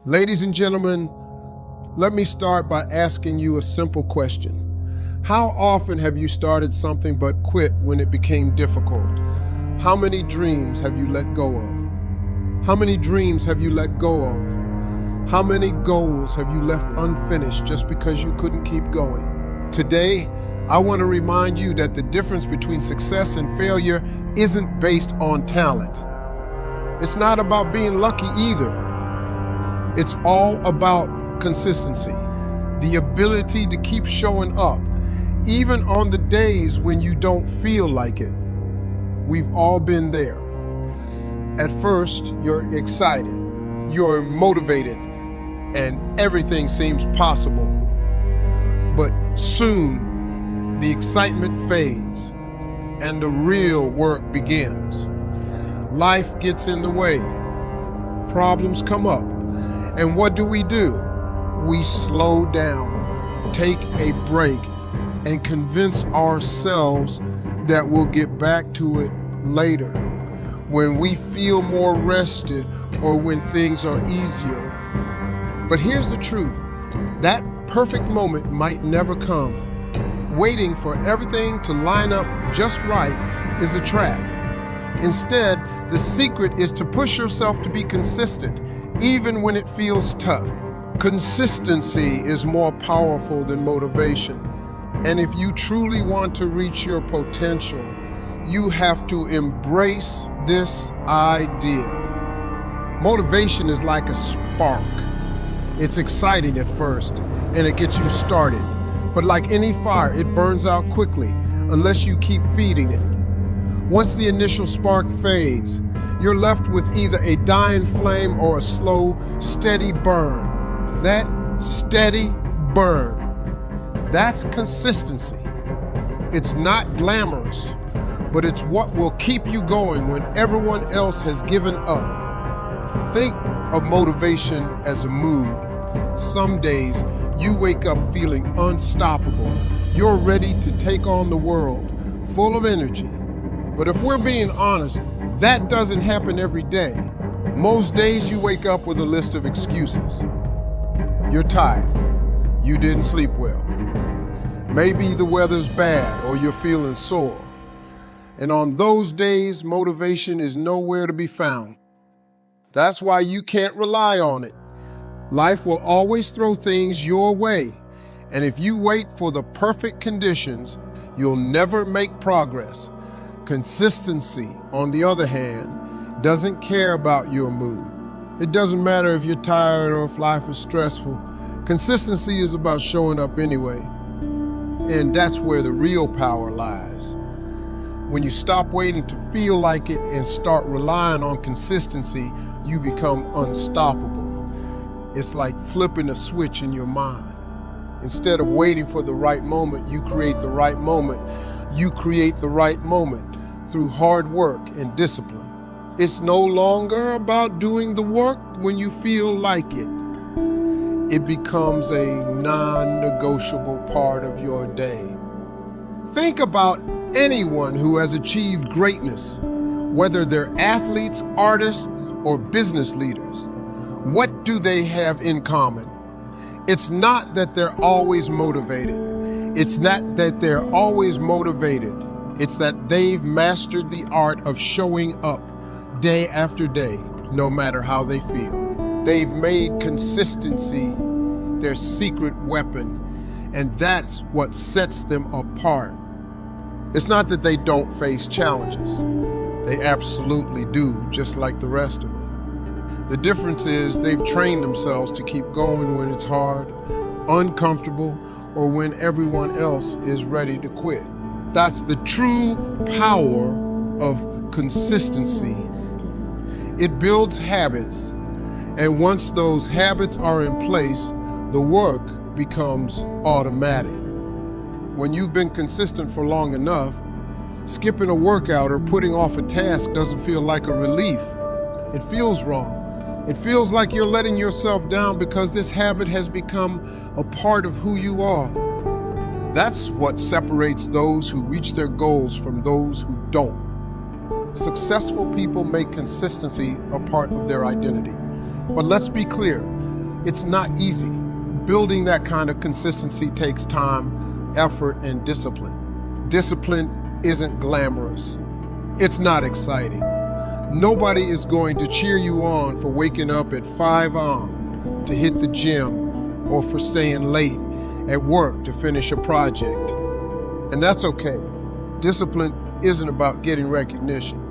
Ladies and gentlemen, let me start by asking you a simple question. How often have you started something but quit when it became difficult? How many dreams have you let go of? How many dreams have you let go of? How many goals have you left unfinished just because you couldn't keep going? Today, I want to remind you that the difference between success and failure isn't based on talent. It's not about being lucky either. It's all about consistency, the ability to keep showing up, even on the days when you don't feel like it. We've all been there. At first, you're excited, you're motivated, and everything seems possible. But soon, the excitement fades, and the real work begins. Life gets in the way, problems come up, and what do? We slow down, take a break, and convince ourselves that we'll get back to it later, when we feel more rested or when things are easier. But here's the truth, that perfect moment might never come. Waiting for everything to line up just right is a trap. Instead, the secret is to push yourself to be consistent, even when it feels tough. Consistency is more powerful than motivation. And if you truly want to reach your potential, you have to embrace this idea. Motivation is like a spark. It's exciting at first, and it gets you started. But like any fire, it burns out quickly unless you keep feeding it. Once the initial spark fades, you're left with either a dying flame or a slow, steady burn. That steady burn, that's consistency. It's not glamorous, but it's what will keep you going when everyone else has given up. Think of motivation as a mood. Some days you wake up feeling unstoppable. You're ready to take on the world, full of energy. But if we're being honest, that doesn't happen every day. Most days you wake up with a list of excuses. You're tired. You didn't sleep well. Maybe the weather's bad or you're feeling sore. And on those days, motivation is nowhere to be found. That's why you can't rely on it. Life will always throw things your way. And if you wait for the perfect conditions, you'll never make progress. Consistency, on the other hand, doesn't care about your mood. It doesn't matter if you're tired or if life is stressful. Consistency is about showing up anyway. And that's where the real power lies. When you stop waiting to feel like it and start relying on consistency, you become unstoppable. It's like flipping a switch in your mind. Instead of waiting for the right moment, you create the right moment. You create the right moment through hard work and discipline. It's no longer about doing the work when you feel like it. It becomes a non-negotiable part of your day. Think about anyone who has achieved greatness, whether they're athletes, artists, or business leaders. What do they have in common? It's not that they're always motivated. It's not that they're always motivated. It's that they've mastered the art of showing up day after day, no matter how they feel. They've made consistency their secret weapon, and that's what sets them apart. It's not that they don't face challenges. They absolutely do, just like the rest of us. The difference is they've trained themselves to keep going when it's hard, uncomfortable, or when everyone else is ready to quit. That's the true power of consistency. It builds habits, and once those habits are in place, the work becomes automatic. When you've been consistent for long enough, skipping a workout or putting off a task doesn't feel like a relief. It feels wrong. It feels like you're letting yourself down because this habit has become a part of who you are. That's what separates those who reach their goals from those who don't. Successful people make consistency a part of their identity. But let's be clear, It's not easy. Building that kind of consistency takes time, effort, and discipline. Discipline isn't glamorous. It's not exciting. Nobody is going to cheer you on for waking up at 5 a.m. to hit the gym or for staying late at work to finish a project. And that's okay. Discipline isn't about getting recognition.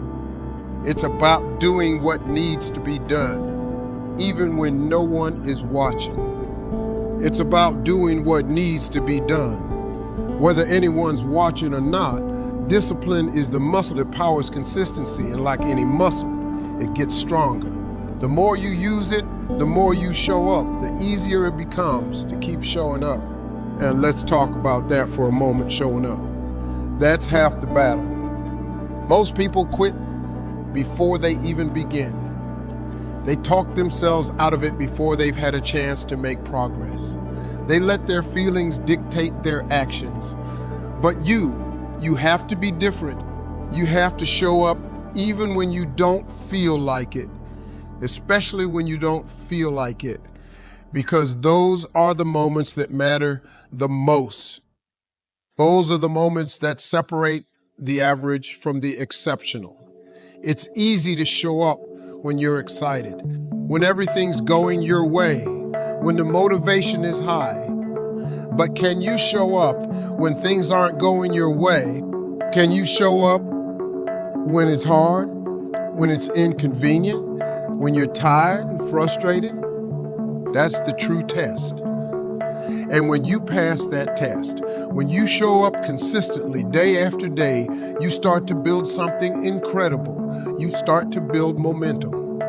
It's about doing what needs to be done, even when no one is watching. It's about doing what needs to be done. Whether anyone's watching or not, discipline is the muscle that powers consistency, and like any muscle, it gets stronger. The more you use it, the more you show up, the easier it becomes to keep showing up. And let's talk about that for a moment, showing up. That's half the battle. Most people quit before they even begin. They talk themselves out of it before they've had a chance to make progress. They let their feelings dictate their actions. But you have to be different. You have to show up even when you don't feel like it, especially when you don't feel like it, because those are the moments that matter the most. Those are the moments that separate the average from the exceptional. It's easy to show up when you're excited, when everything's going your way, when the motivation is high. But can you show up when things aren't going your way? Can you show up when it's hard, when it's inconvenient, when you're tired and frustrated? That's the true test. And when you pass that test, when you show up consistently day after day, you start to build something incredible. You start to build momentum.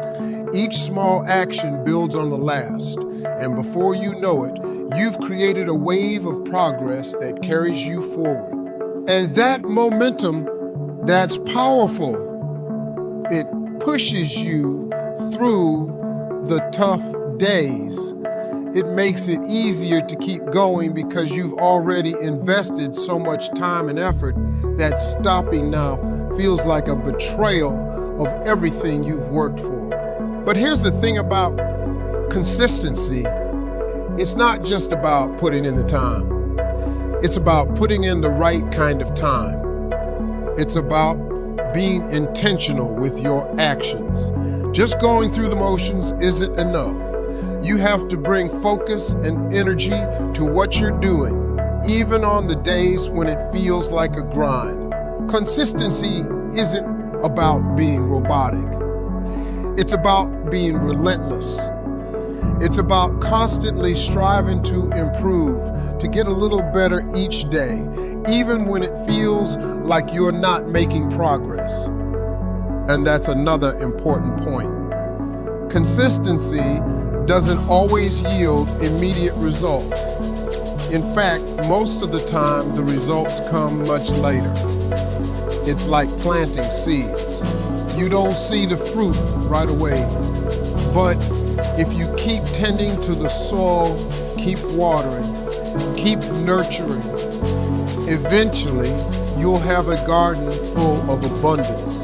Each small action builds on the last, and before you know it, you've created a wave of progress that carries you forward. And that momentum, that's powerful. It pushes you through the tough days. It makes it easier to keep going because you've already invested so much time and effort that stopping now feels like a betrayal of everything you've worked for. But here's the thing about consistency. It's not just about putting in the time. It's about putting in the right kind of time. It's about being intentional with your actions. Just going through the motions isn't enough. You have to bring focus and energy to what you're doing, even on the days when it feels like a grind. Consistency isn't about being robotic. It's about being relentless. It's about constantly striving to improve, to get a little better each day, even when it feels like you're not making progress. And that's another important point. Consistency doesn't always yield immediate results. In fact, most of the time, the results come much later. It's like planting seeds. You don't see the fruit right away, but if you keep tending to the soil, keep watering, keep nurturing, eventually you'll have a garden full of abundance.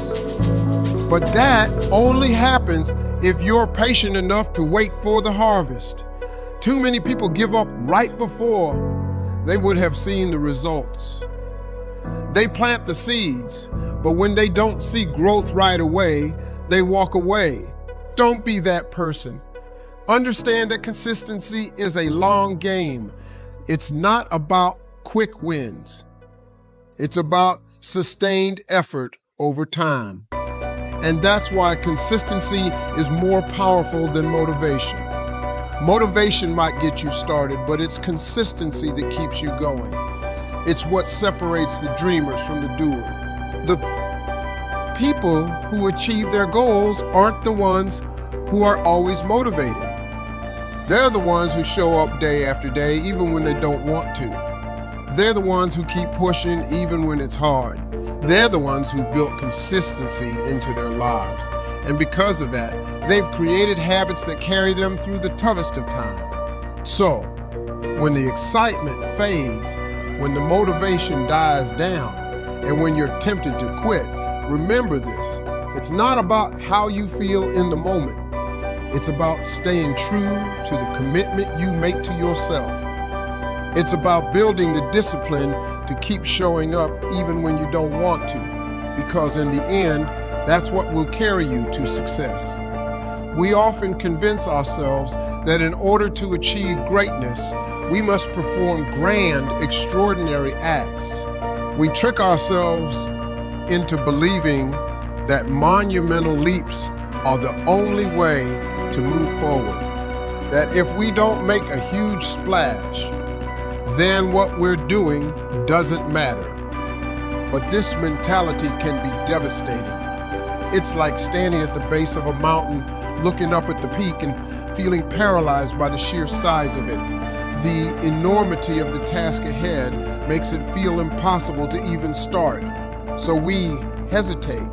But that only happens if you're patient enough to wait for the harvest. Too many people give up right before they would have seen the results. They plant the seeds, but when they don't see growth right away, they walk away. Don't be that person. Understand that consistency is a long game. It's not about quick wins. It's about sustained effort over time. And that's why consistency is more powerful than motivation. Motivation might get you started, but it's consistency that keeps you going. It's what separates the dreamers from the doer. The people who achieve their goals aren't the ones who are always motivated. They're the ones who show up day after day, even when they don't want to. They're the ones who keep pushing even when it's hard. They're the ones who built consistency into their lives. And because of that, they've created habits that carry them through the toughest of times. So, when the excitement fades, when the motivation dies down, and when you're tempted to quit, remember this. It's not about how you feel in the moment. It's about staying true to the commitment you make to yourself. It's about building the discipline to keep showing up even when you don't want to, because in the end, that's what will carry you to success. We often convince ourselves that in order to achieve greatness, we must perform grand, extraordinary acts. We trick ourselves into believing that monumental leaps are the only way to move forward. That if we don't make a huge splash, then what we're doing doesn't matter. But this mentality can be devastating. It's like standing at the base of a mountain, looking up at the peak and feeling paralyzed by the sheer size of it. The enormity of the task ahead makes it feel impossible to even start. So we hesitate,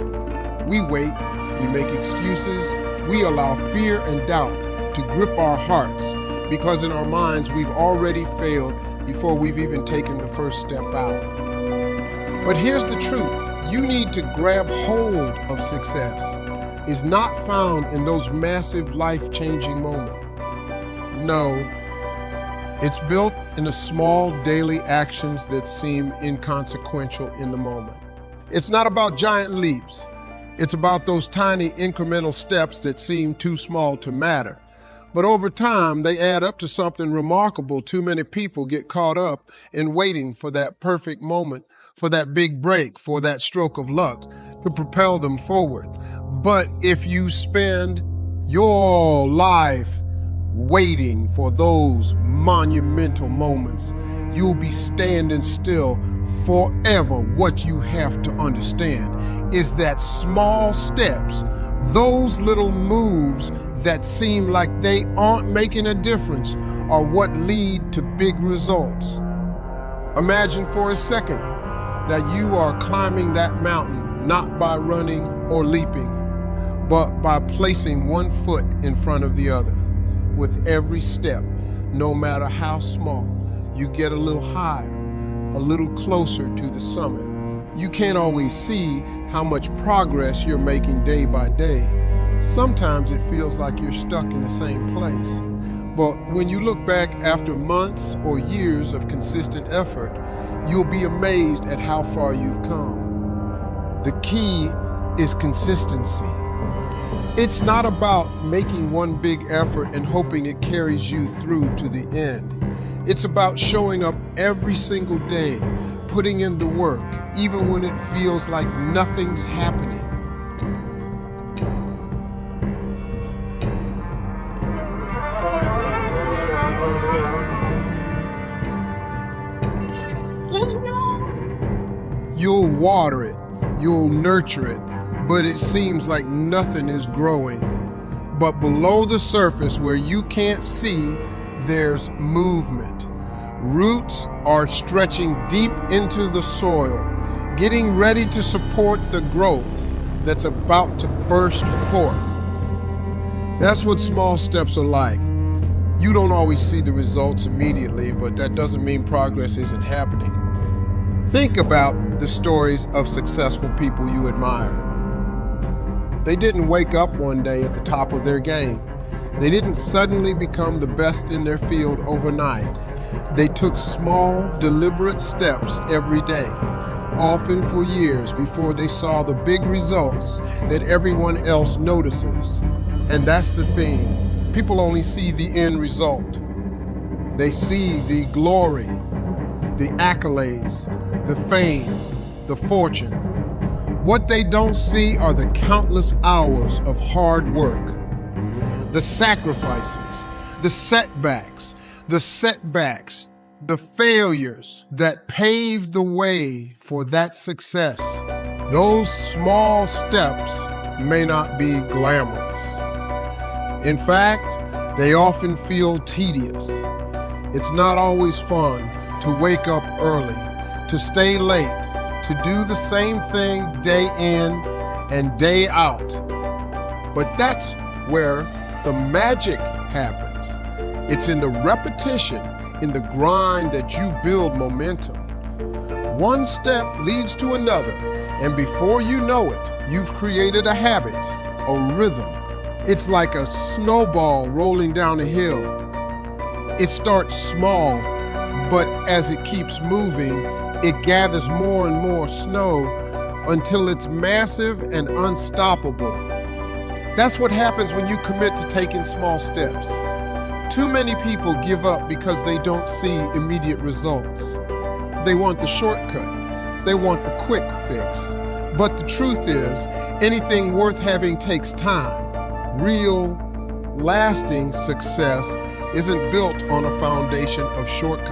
we wait, we make excuses, we allow fear and doubt to grip our hearts because in our minds we've already failed before we've even taken the first step out. But here's the truth, you need to grab hold of success. It's not found in those massive life-changing moments. No, it's built in the small daily actions that seem inconsequential in the moment. It's not about giant leaps. It's about those tiny incremental steps that seem too small to matter. But over time, they add up to something remarkable. Too many people get caught up in waiting for that perfect moment, for that big break, for that stroke of luck to propel them forward. But if you spend your life waiting for those monumental moments, you'll be standing still forever. What you have to understand is that small steps, those little moves that seem like they aren't making a difference, are what lead to big results. Imagine for a second that you are climbing that mountain not by running or leaping, but by placing one foot in front of the other. With every step, no matter how small, you get a little higher, a little closer to the summit. You can't always see how much progress you're making day by day. Sometimes it feels like you're stuck in the same place. But when you look back after months or years of consistent effort, you'll be amazed at how far you've come. The key is consistency. It's not about making one big effort and hoping it carries you through to the end. It's about showing up every single day, putting in the work, even when it feels like nothing's happening. You'll water it, you'll nurture it, but it seems like nothing is growing. But below the surface, where you can't see, there's movement. Roots are stretching deep into the soil, getting ready to support the growth that's about to burst forth. That's what small steps are like. You don't always see the results immediately, but that doesn't mean progress isn't happening. Think about the stories of successful people you admire. They didn't wake up one day at the top of their game. They didn't suddenly become the best in their field overnight. They took small, deliberate steps every day, often for years before they saw the big results that everyone else notices. And that's the thing. People only see the end result. They see the glory, the accolades, the fame, the fortune. What they don't see are the countless hours of hard work, the sacrifices, the setbacks, the failures that paved the way for that success. Those small steps may not be glamorous. In fact, they often feel tedious. It's not always fun to wake up early, to stay late, to do the same thing day in and day out. But that's where the magic happens. It's in the repetition, in the grind that you build momentum. One step leads to another, and before you know it, you've created a habit, a rhythm, It's like a snowball rolling down a hill. It starts small, but as it keeps moving, it gathers more and more snow until it's massive and unstoppable. That's what happens when you commit to taking small steps. Too many people give up because they don't see immediate results. They want the shortcut. They want the quick fix. But the truth is, anything worth having takes time. Real, lasting success isn't built on a foundation of shortcuts.